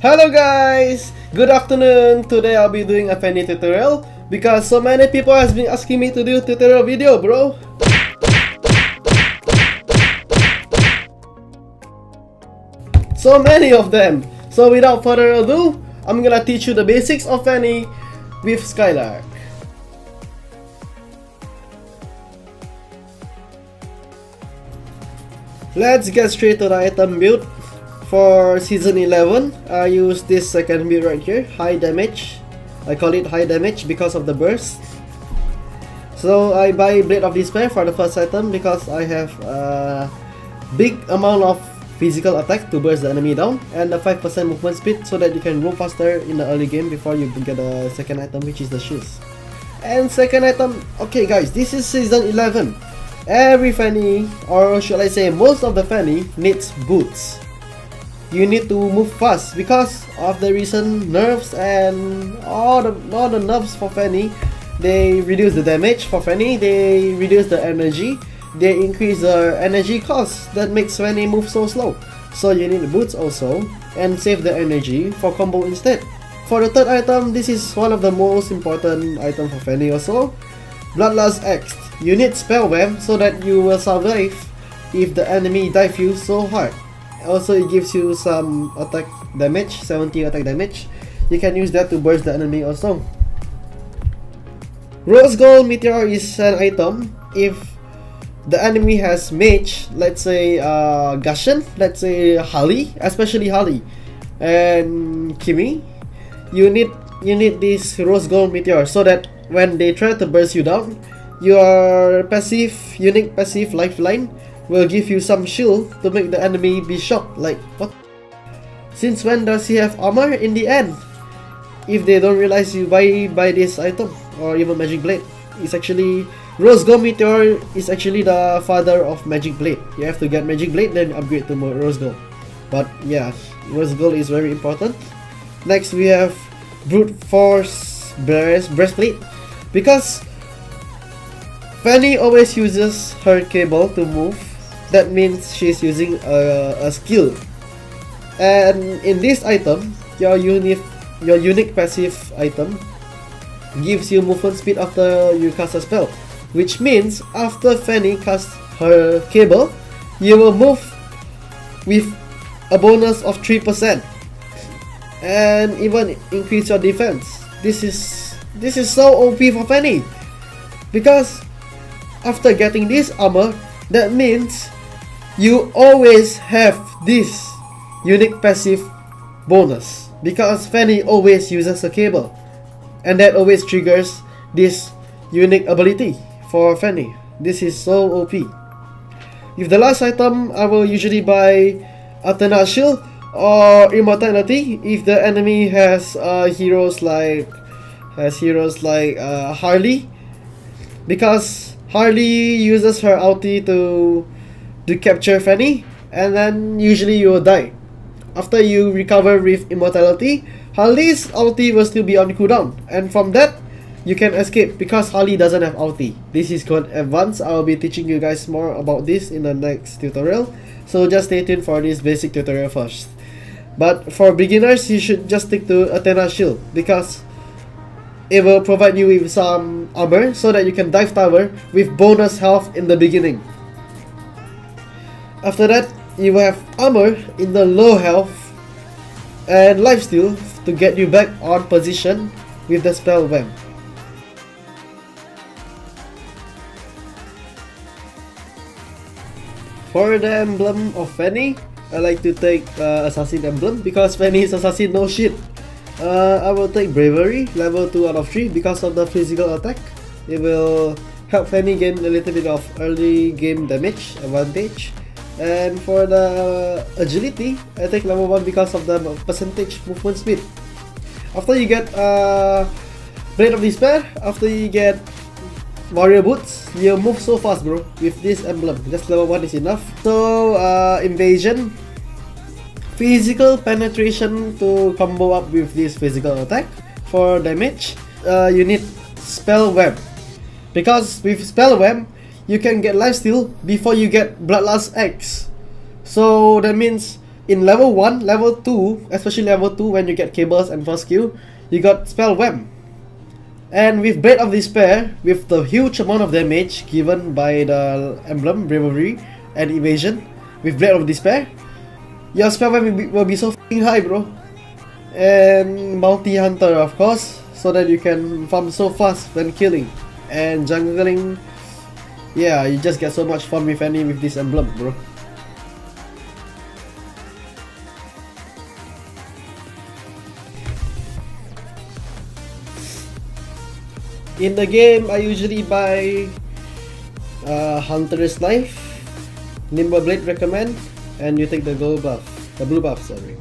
Hello guys! Good afternoon! Today I'll be doing a fanny tutorial because so many people has been asking me to do tutorial video, bro. So many of them. So without further ado, I'm gonna teach you the basics of fanny with Skylark. Let's get straight to the item build. For season 11, I use this second build right here, high damage. I call it high damage because of the burst. So I buy Blade of Despair for the first item because I have a big amount of physical attack to burst the enemy down and a 5% movement speed so that you can move faster in the early game before you get the second item, which is the shoes. And second item, okay guys, this is season 11. Every fanny, or should I say most of the fanny, needs boots. You need to move fast because of the recent nerfs and all the nerfs for fanny. They reduce the damage for fanny, they reduce the energy, they increase the energy cost that makes fanny move so slow. So you need boots also and save the energy for combo instead. For the third item, this is one of the most important items for fanny also. Bloodlust X. You need spell web so that you will survive if the enemy dive you so hard. Also, it gives you some attack damage, 70 attack damage. You can use that to burst the enemy also. Rose Gold Meteor is an item if the enemy has mage, let's say Gushen, let's say Holly, especially Holly and Kimi. You need this Rose Gold Meteor so that when they try to burst you down, your unique passive lifeline will give you some shield to make the enemy be shocked, like what? Since when does he have armor in the end? If they don't realize you buy this item or even Magic Blade. It's actually Rose Gold Meteor is actually the father of Magic Blade. You have to get Magic Blade then upgrade to Rose Gold. But yeah, Rose Gold is very important. Next we have Brute Force Breastplate because fanny always uses her cable to move. That means she's using a skill. And in this item, your unique passive item gives you movement speed after you cast a spell, which means after fanny casts her cable, you will move with a bonus of 3% and even increase your defense. This is so OP for fanny because after getting this armor, that means you always have this unique passive bonus because fanny always uses a cable and that always triggers this unique ability for fanny. This is so OP. If the last item, I will usually buy Athena Shield or Immortality if the enemy has heroes like Harley, because Harley uses her ulti to capture fanny and then usually you will die. After you recover with Immortality, Harley's ulti will still be on cooldown and from that you can escape because Harley doesn't have ulti. This is called advanced. I will be teaching you guys more about this in the next tutorial, so just stay tuned for this basic tutorial first. But for beginners, you should just stick to Athena Shield because it will provide you with some armor so that you can dive tower with bonus health in the beginning. After that, you will have armor in the low health and lifesteal to get you back on position with the spell web. For the emblem of fanny, I like to take assassin emblem because fanny is assassin no shit. I will take bravery level 2 out of 3 because of the physical attack. It will help fanny gain a little bit of early game damage advantage. And for the agility, I take level 1 because of the percentage movement speed. After you get Blade of Despair, after you get Warrior Boots, you move so fast, bro, with this emblem. Just level 1 is enough. So Invasion, physical penetration to combo up with this physical attack. For damage, you need Spell Web because with Spell Web you can get lifesteal before you get Bloodlust X. So that means in level 1, level 2, especially level 2 when you get cables and first skill, you got spell wham. And with Blade of Despair, with the huge amount of damage given by the emblem, bravery and evasion, with Blade of Despair, your spell wham will be so fucking high, bro. And Bounty Hunter, of course, so that you can farm so fast when killing. And jungling, yeah, you just get so much fun with fanny with this emblem, bro. In the game, I usually buy Hunter's Knife, Nimble Blade recommend, and you take the gold buff, the blue buff, sorry.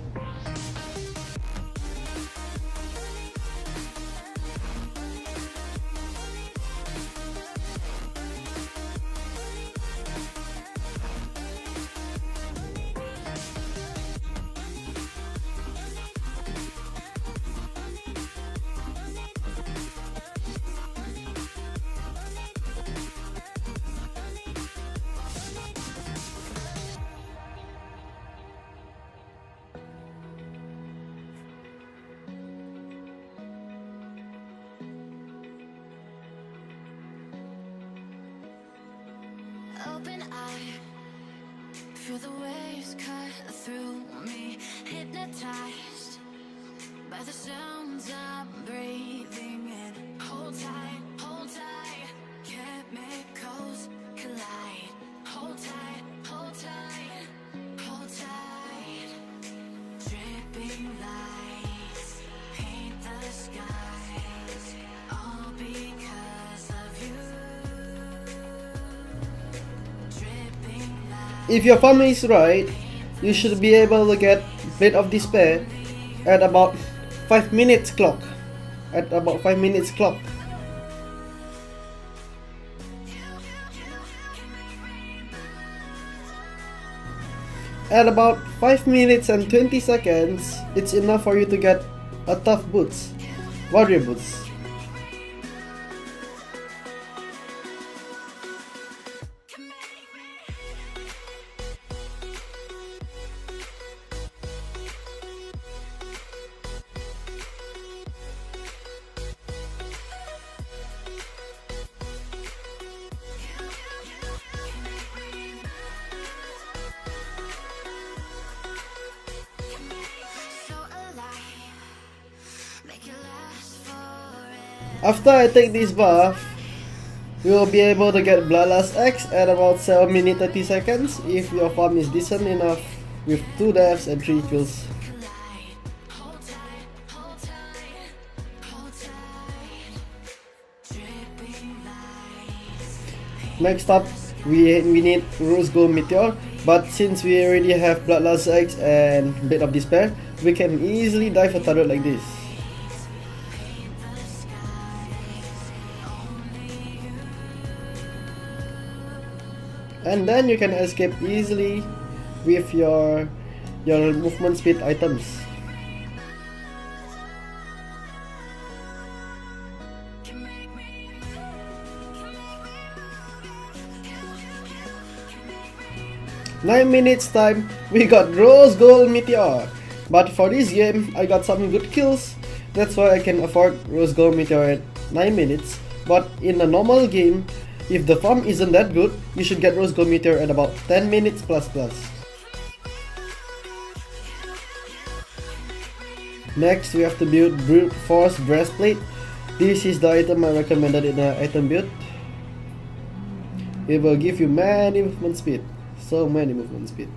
Open eye, feel the waves cut through me, hypnotized by the sounds I'm breathing in. Hold tight, chemicals collide. Hold tight, hold tight, hold tight. Dripping lights paint the skies, all because of you. If your farm is right, you should be able to get Blade of Despair at about 5 minutes clock. At about 5 minutes clock. At about 5 minutes and 20 seconds, it's enough for you to get a tough boots, warrior boots. After I take this buff, you will be able to get Bloodlust X at about 7 minutes 30 seconds if your farm is decent enough with 2 deaths and 3 kills. Next up, we need Rose Gold Meteor, but since we already have Bloodlust X and Blade of Despair, we can easily dive a turret like this. And then you can escape easily with your movement speed items. Nine minutes time, we got Rose Gold Meteor. But for this game, I got some good kills. That's why I can afford Rose Gold Meteor at 9 minutes. But in a normal game, if the farm isn't that good, you should get Rose Gold Meteor at about 10 minutes plus. Next, we have to build Brute Force Breastplate. This is the item I recommended in the item build. It will give you many movement speed. So many movement speed.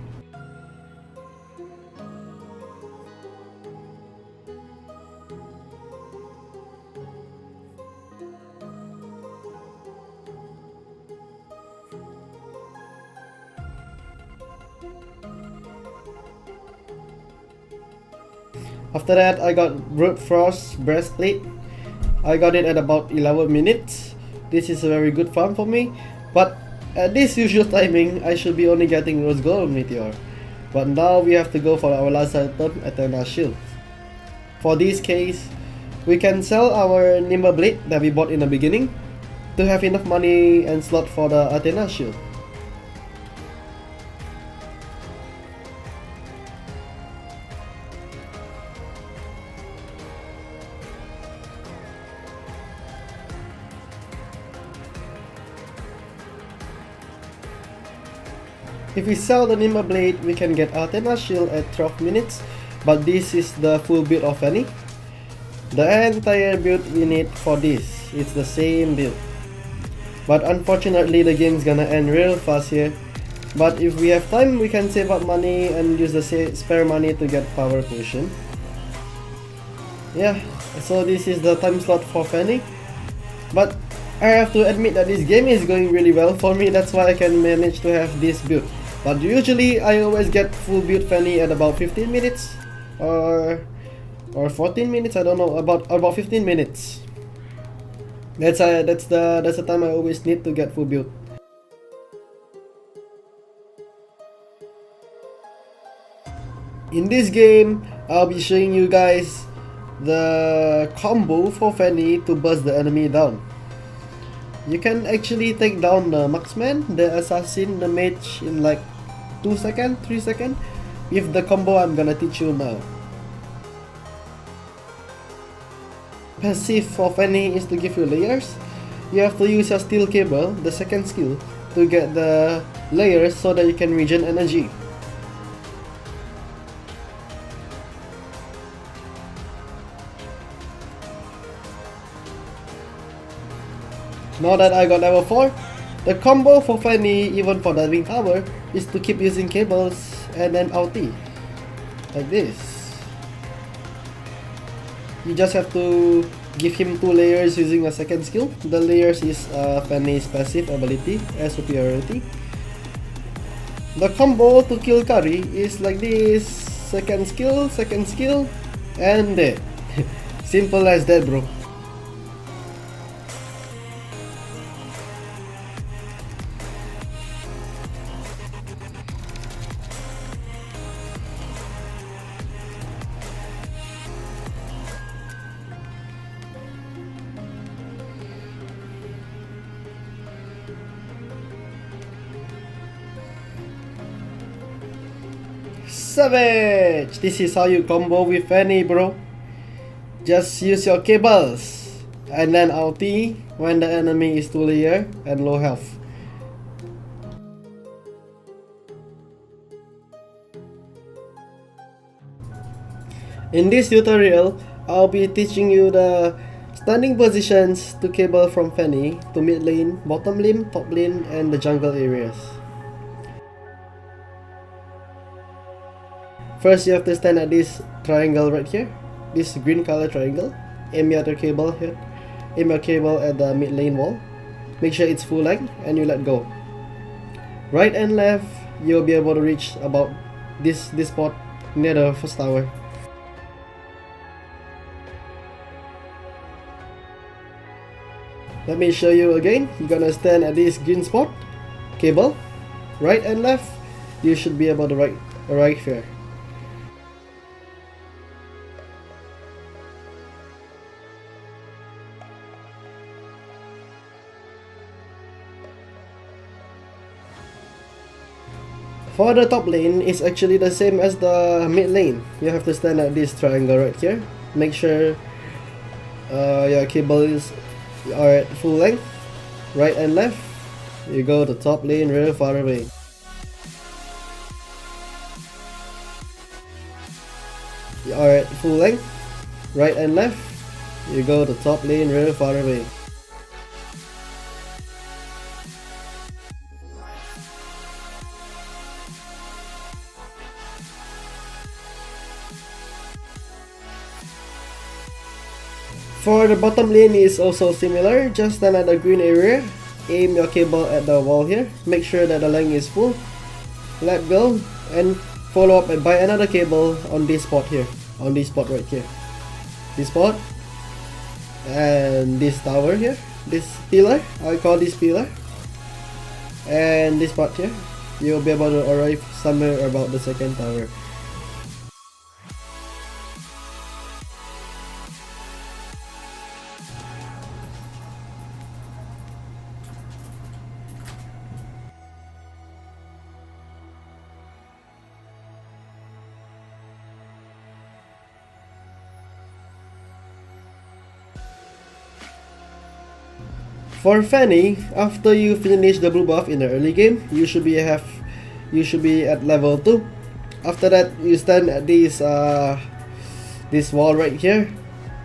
After that, I got Brute Force Breastplate. I got it at about 11 minutes. This is a very good farm for me, but at this usual timing, I should be only getting Rose Gold Meteor. But now we have to go for our last item, Athena Shield. For this case, we can sell our Nimble Blade that we bought in the beginning to have enough money and slot for the Athena Shield. If we sell the Nima Blade, we can get Athena Shield at 12 minutes, but this is the full build of Fanny. The entire build we need for this, it's the same build. But unfortunately the game's gonna end real fast here. But if we have time, we can save up money and use the spare money to get power potion. Yeah, so this is the time slot for Fanny. But I have to admit that this game is going really well for me, that's why I can manage to have this build. But usually I always get full build Fanny at about 15 minutes or 14 minutes, I don't know, about 15 minutes. That's the time I always need to get full build. In this game, I'll be showing you guys the combo for Fanny to burst the enemy down. You can actually take down the marksman, the assassin, the mage in like 2 seconds, 3 seconds with the combo I'm gonna teach you now. Passive for Fanny is to give you layers. You have to use your steel cable, the second skill, to get the layers so that you can regen energy. Now that I got level 4, the combo for Fanny, even for diving tower, is to keep using cables and then ulti. Like this. You just have to give him 2 layers using a second skill. The layers is Fanny's passive ability as superiority. The combo to kill Kari is like this. Second skill, and dead. Simple as that, bro. Savage! This is how you combo with Fanny, bro. Just use your cables and then ulti when the enemy is 2 layer and low health. In this tutorial, I'll be teaching you the standing positions to cable from Fanny to mid lane, bottom lane, top lane, and the jungle areas. First, you have to stand at this triangle right here, this green color triangle. Aim your cable here, aim your cable at the mid lane wall. Make sure it's full length and you let go. Right and left, you'll be able to reach about this spot near the first tower. Let me show you again. You're gonna stand at this green spot, cable, right and left. You should be able to right here. For the top lane, it's actually the same as the mid lane. You have to stand at this triangle right here. Make sure your cables are at full length, right and left. You go to top lane real far away. You are at full length, right and left. You go to top lane real far away. For the bottom lane is also similar, just stand at the green area, aim your cable at the wall here, make sure that the length is full, let go, and follow up and buy another cable on this spot here, on this spot right here. This spot, and this tower here, this pillar, I call this pillar, and this spot here. You'll be able to arrive somewhere about the second tower. For Fanny, after you finish the blue buff in the early game, you should have you should be at level 2. After that, you stand at this wall right here.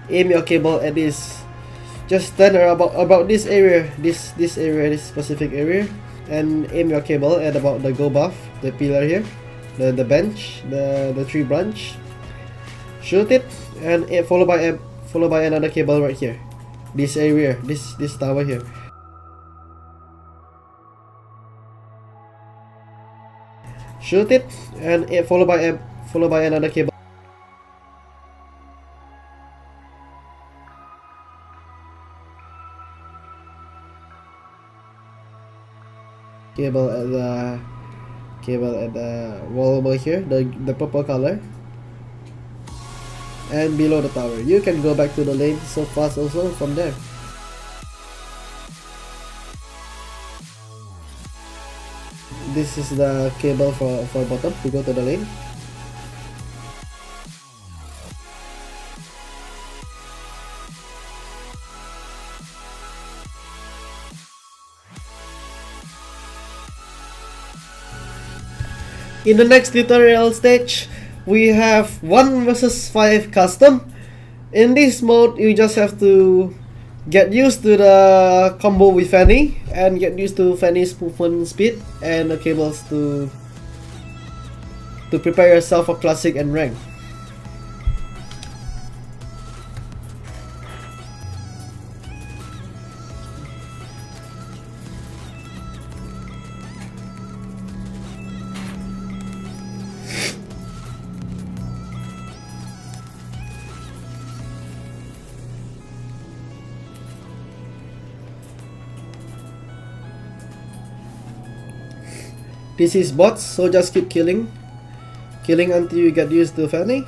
Aim your cable at this. Just stand about this area, this specific area, and aim your cable at about the go buff, the pillar here, the bench, the tree branch. Shoot it, and followed by another cable right here. This area, this tower here. Shoot it, and followed by another cable. Cable at the wall over here, the purple color, and below the tower. You can go back to the lane so fast also from there. This is the cable for bottom to go to the lane. In the next tutorial stage, we have 1 versus 5 custom. In this mode, you just have to get used to the combo with Fanny and get used to Fanny's movement speed and the cables to prepare yourself for classic and rank. This is bots, so just keep killing until you get used to Fanny.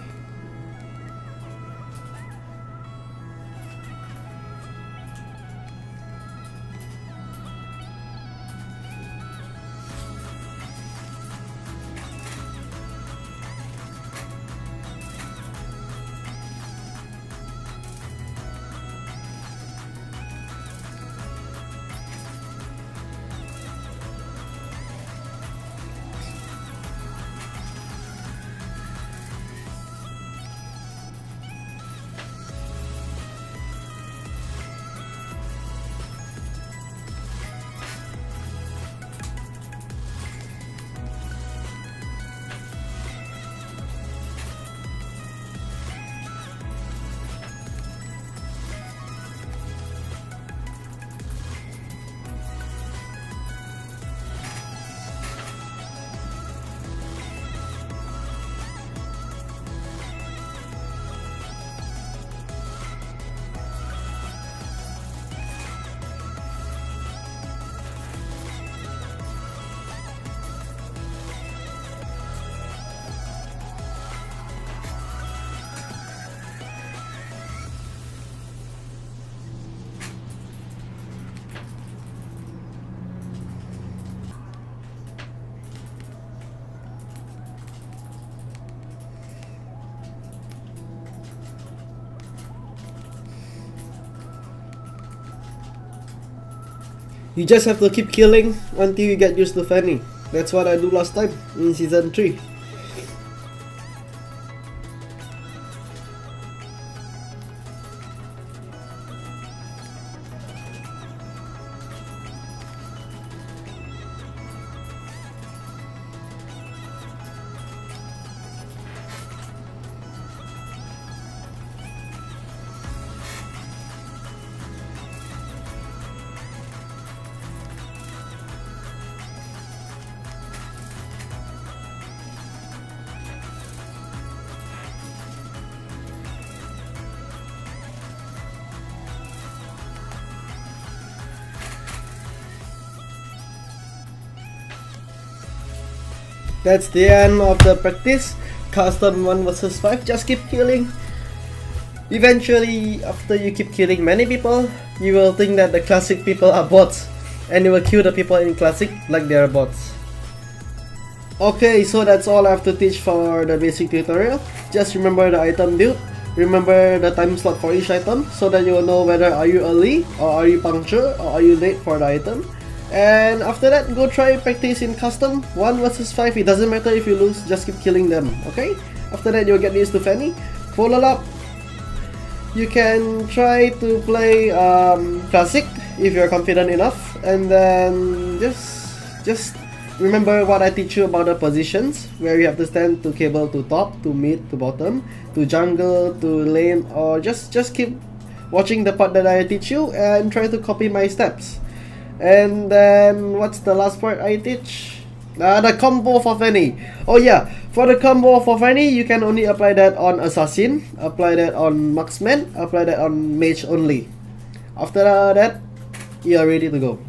You just have to keep killing until you get used to Fanny. That's what I do last time in season 3. That's the end of the practice. Custom 1 versus 5. Just keep killing. Eventually, after you keep killing many people, you will think that the classic people are bots, and you will kill the people in classic like they are bots. Okay, so that's all I have to teach for the basic tutorial. Just remember the item build. Remember the time slot for each item so that you will know whether are you early or are you punctual or are you late for the item. And after that, go try practice in custom 1 versus 5. It doesn't matter if you lose, just keep killing them. Okay, after that you'll get used to Fanny. Follow up, you can try to play classic if you're confident enough, and then just remember what I teach you about the positions, where you have to stand to cable to top, to mid, to bottom, to jungle, to lane, or just keep watching the part that I teach you and try to copy my steps. And then what's the last part I teach? The combo for Fanny. Oh yeah, for the combo for Fanny, you can only apply that on Assassin, apply that on Marksman, apply that on Mage only. After that, you are ready to go.